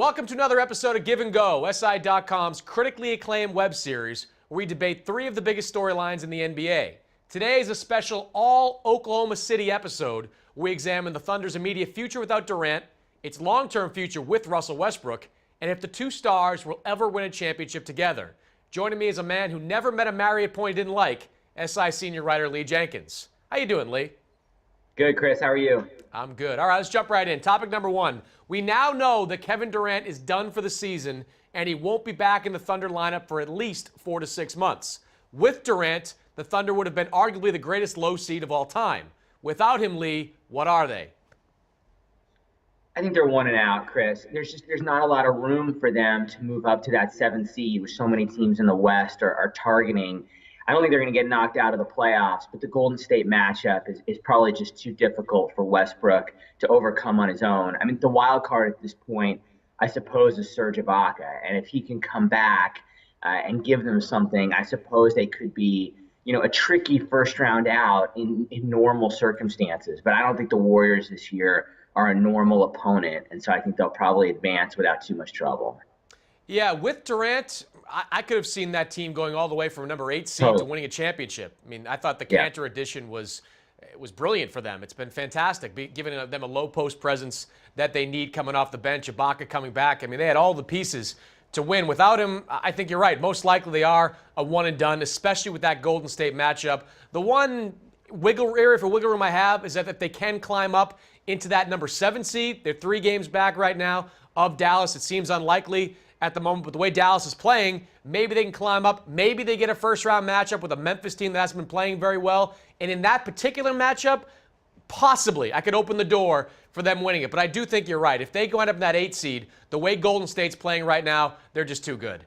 Welcome to another episode of Give and Go, SI.com's critically acclaimed web series where we debate three of the biggest storylines in the NBA. Today is a special all Oklahoma City episode where we examine the Thunder's immediate future without Durant, its long-term future with Russell Westbrook, and if the two stars will ever win a championship together. Joining me is a man who never met a Marriott point he didn't like, SI senior writer Lee Jenkins. How you doing, Lee? Good, Chris. How are you? I'm good. All right, let's jump right in. Topic number one. We now know that Kevin Durant is done for the season, and he won't be back in the Thunder lineup for at least 4 to 6 months. With Durant, the Thunder would have been arguably the greatest low seed of all time. Without him, Lee, what are they? I think they're one and out, Chris. There's not a lot of room for them to move up to that 7 seed, which so many teams in the West are targeting. I don't think they're going to get knocked out of the playoffs, but the Golden State matchup is probably just too difficult for Westbrook to overcome on his own. I mean, the wild card at this point, I suppose, is Serge Ibaka. And if he can come back and give them something, I suppose they could be, a tricky first round out in normal circumstances. But I don't think the Warriors this year are a normal opponent. And so I think they'll probably advance without too much trouble. Yeah, with Durant, I could have seen that team going all the way from number 8 seed to winning a championship. I mean, I thought the Cantor addition was brilliant for them. It's been fantastic, giving them a low post presence that they need coming off the bench. Ibaka coming back. I mean, they had all the pieces to win. Without him, I think you're right. Most likely they are a one and done, especially with that Golden State matchup. The one area for wiggle room I have is that if they can climb up into that number 7 seed, they're 3 games back right now of Dallas. It seems unlikely at the moment, but the way Dallas is playing, maybe they can climb up. Maybe they get a first-round matchup with a Memphis team that hasn't been playing very well. And in that particular matchup, possibly I could open the door for them winning it. But I do think you're right. If they go end up in that 8 seed, the way Golden State's playing right now, they're just too good.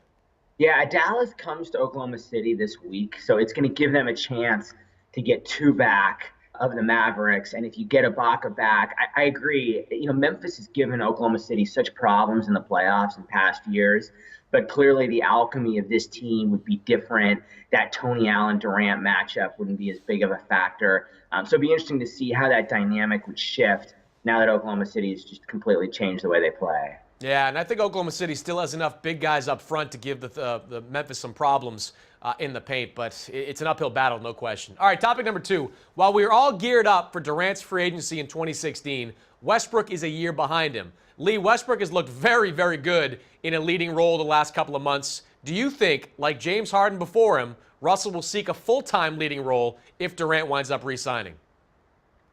Yeah, Dallas comes to Oklahoma City this week, so it's going to give them a chance to get 2 back of the Mavericks. And if you get Ibaka back, I agree. Memphis has given Oklahoma City such problems in the playoffs in past years, but clearly the alchemy of this team would be different. That Tony Allen-Durant matchup wouldn't be as big of a factor. So it'd be interesting to see how that dynamic would shift now that Oklahoma City has just completely changed the way they play. Yeah, and I think Oklahoma City still has enough big guys up front to give the Memphis some problems in the paint, but it's an uphill battle, no question. All right, topic number 2. While we are all geared up for Durant's free agency in 2016, Westbrook is a year behind him. Lee, Westbrook has looked very, very good in a leading role the last couple of months. Do you think, like James Harden before him, Russell will seek a full-time leading role if Durant winds up re-signing?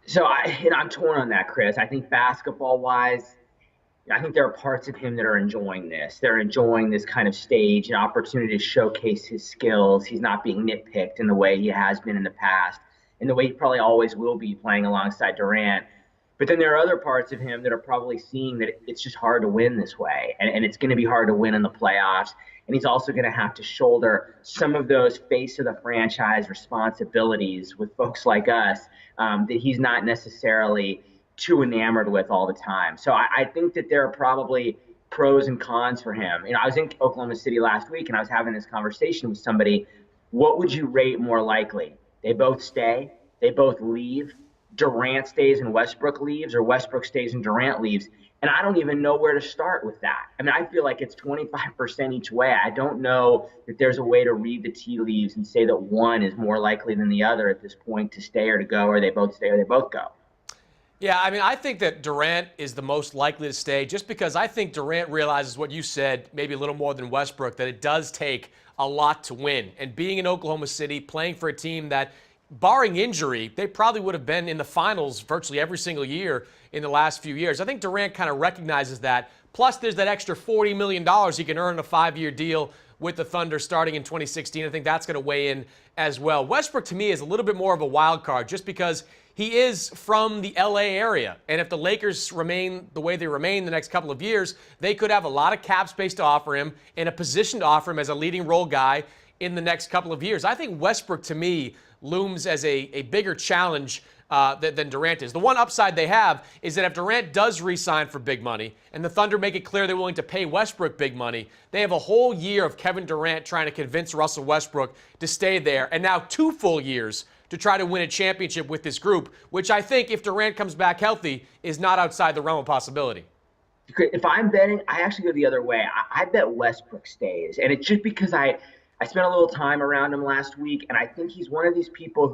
So I'm torn on that, Chris. I think basketball-wise, I think there are parts of him that are enjoying this. They're enjoying this kind of stage, an opportunity to showcase his skills. He's not being nitpicked in the way he has been in the past, in the way he probably always will be playing alongside Durant. But then there are other parts of him that are probably seeing that it's just hard to win this way, and it's going to be hard to win in the playoffs. And he's also going to have to shoulder some of those face of the franchise responsibilities with folks like us that he's not necessarily too enamored with all the time. So I think that there are probably pros and cons for him. I was in Oklahoma City last week and I was having this conversation with somebody. What would you rate more likely? They both stay, they both leave, Durant stays and Westbrook leaves, or Westbrook stays and Durant leaves? And I don't even know where to start with that. I mean, I feel like it's 25% each way. I don't know that there's a way to read the tea leaves and say that one is more likely than the other at this point to stay or to go, or they both stay or they both go. Yeah, I mean, I think that Durant is the most likely to stay just because I think Durant realizes what you said, maybe a little more than Westbrook, that it does take a lot to win. And being in Oklahoma City, playing for a team that, barring injury, they probably would have been in the finals virtually every single year in the last few years. I think Durant kind of recognizes that. Plus, there's that extra $40 million he can earn in a 5-year deal with the Thunder starting in 2016. I think that's going to weigh in as well. Westbrook, to me, is a little bit more of a wild card just because he is from the LA area. And if the Lakers remain the way they remain the next couple of years, they could have a lot of cap space to offer him and a position to offer him as a leading role guy in the next couple of years. I think Westbrook, to me, looms as a bigger challenge than Durant is. The one upside they have is that if Durant does re-sign for big money and the Thunder make it clear they're willing to pay Westbrook big money, they have a whole year of Kevin Durant trying to convince Russell Westbrook to stay there, and now 2 full years to try to win a championship with this group, which I think, if Durant comes back healthy, is not outside the realm of possibility. If I'm betting, I actually go the other way. I bet Westbrook stays, and it's just because I spent a little time around him last week, and I think he's one of these people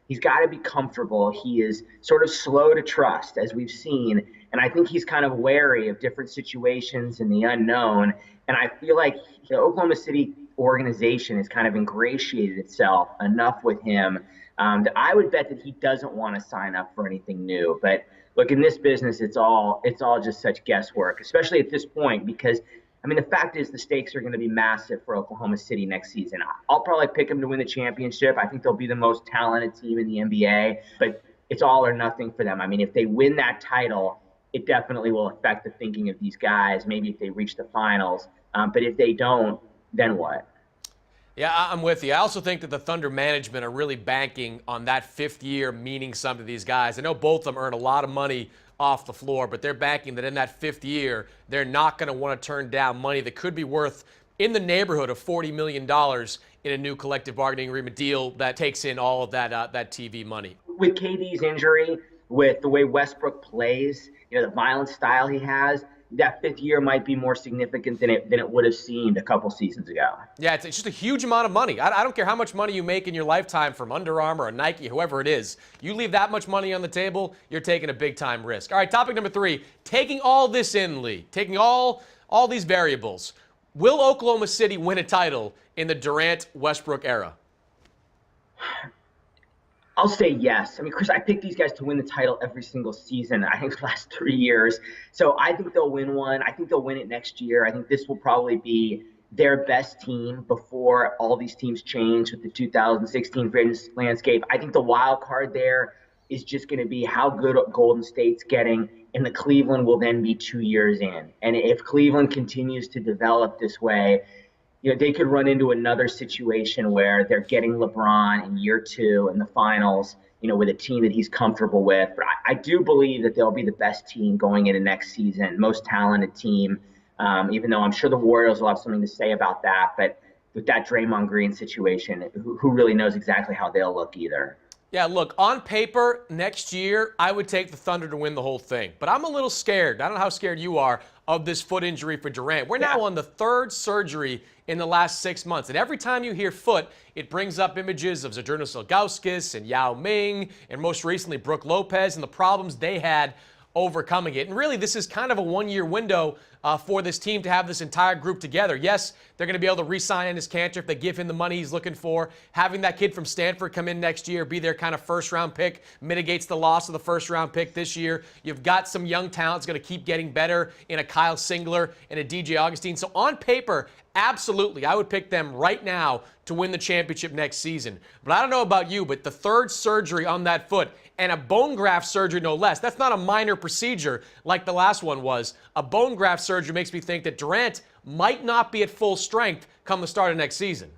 he's got to be comfortable. He is sort of slow to trust, as we've seen, and I think he's kind of wary of different situations and the unknown. And I feel like the Oklahoma City organization has kind of ingratiated itself enough with him that I would bet that he doesn't want to sign up for anything new. But look, in this business, it's all just such guesswork, especially at this point, because I mean, the fact is the stakes are going to be massive for Oklahoma City next season. I'll probably pick them to win the championship. I think they'll be the most talented team in the NBA, but it's all or nothing for them. I mean, if they win that title, it definitely will affect the thinking of these guys, maybe if they reach the finals. But if they don't, then what? Yeah, I'm with you. I also think that the Thunder management are really banking on that fifth year meaning something to these guys. I know both of them earn a lot of money off the floor, but they're banking that in that fifth year, they're not going to want to turn down money that could be worth in the neighborhood of $40 million in a new collective bargaining agreement deal that takes in all of that TV money. With KD's injury, with the way Westbrook plays, the violent style he has, that fifth year might be more significant than it would have seemed a couple seasons ago. Yeah, it's just a huge amount of money. I don't care how much money you make in your lifetime from Under Armour or Nike, whoever it is. You leave that much money on the table, you're taking a big-time risk. All right, topic number 3. Taking all this in, Lee, taking all these variables, will Oklahoma City win a title in the Durant-Westbrook era? I'll say yes. I mean, Chris, I picked these guys to win the title every single season, I think the last 3 years. So I think they'll win one. I think they'll win it next year. I think this will probably be their best team before all these teams change with the 2016 free landscape. I think the wild card there is just going to be how good Golden State's getting, and the Cleveland will then be 2 years in. And if Cleveland continues to develop this way, they could run into another situation where they're getting LeBron in year 2 in the finals, with a team that he's comfortable with. But I do believe that they'll be the best team going into next season, most talented team, even though I'm sure the Warriors will have something to say about that. But with that Draymond Green situation, who really knows exactly how they'll look either. Yeah, look, on paper, next year, I would take the Thunder to win the whole thing. But I'm a little scared. I don't know how scared you are of this foot injury for Durant. We're now on the 3rd surgery in the last 6 months. And every time you hear foot, it brings up images of Zydrunas Ilgauskas and Yao Ming and most recently Brook Lopez and the problems they had overcoming it. And really, this is kind of a 1-year window for this team to have this entire group together. Yes, they're going to be able to re-sign Enes Kanter if they give him the money he's looking for. Having that kid from Stanford come in next year, be their kind of first-round pick, mitigates the loss of the first-round pick this year. You've got some young talent that's going to keep getting better in a Kyle Singler and a DJ Augustine. So on paper, absolutely, I would pick them right now to win the championship next season. But I don't know about you, but the 3rd surgery on that foot, and a bone graft surgery no less. That's not a minor procedure like the last one was. A bone graft surgery makes me think that Durant might not be at full strength come the start of next season.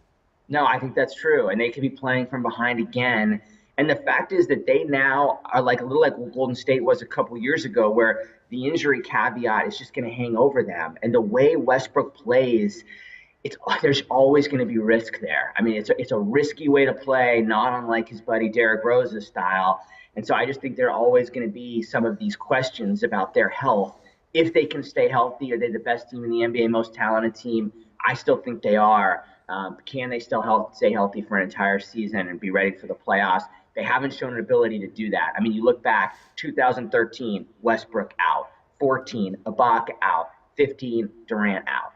No, I think that's true. And they could be playing from behind again. And the fact is that they now are like a little like Golden State was a couple years ago, where the injury caveat is just going to hang over them. And the way Westbrook plays, there's always going to be risk there. I mean, it's a risky way to play, not unlike his buddy Derrick Rose's style. And so I just think there are always going to be some of these questions about their health. If they can stay healthy, are they the best team in the NBA, most talented team? I still think they are. Can they still stay healthy for an entire season and be ready for the playoffs? They haven't shown an ability to do that. I mean, you look back, 2013, Westbrook out. 14, Ibaka out. 15, Durant out.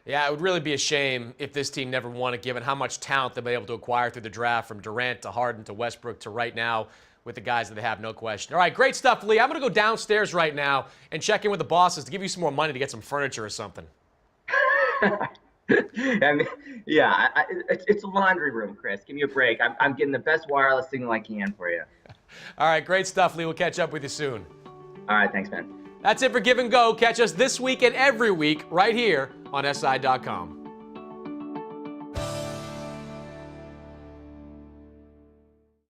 Yeah, it would really be a shame if this team never won it, given how much talent they've been able to acquire through the draft, from Durant to Harden to Westbrook to right now with the guys that they have, no question. All right, great stuff, Lee. I'm going to go downstairs right now and check in with the bosses to give you some more money to get some furniture or something. I mean, yeah, it's a laundry room, Chris. Give me a break. I'm getting the best wireless signal I can for you. All right, great stuff, Lee. We'll catch up with you soon. All right, thanks, man. That's it for Give and Go. Catch us this week and every week right here on SI.com.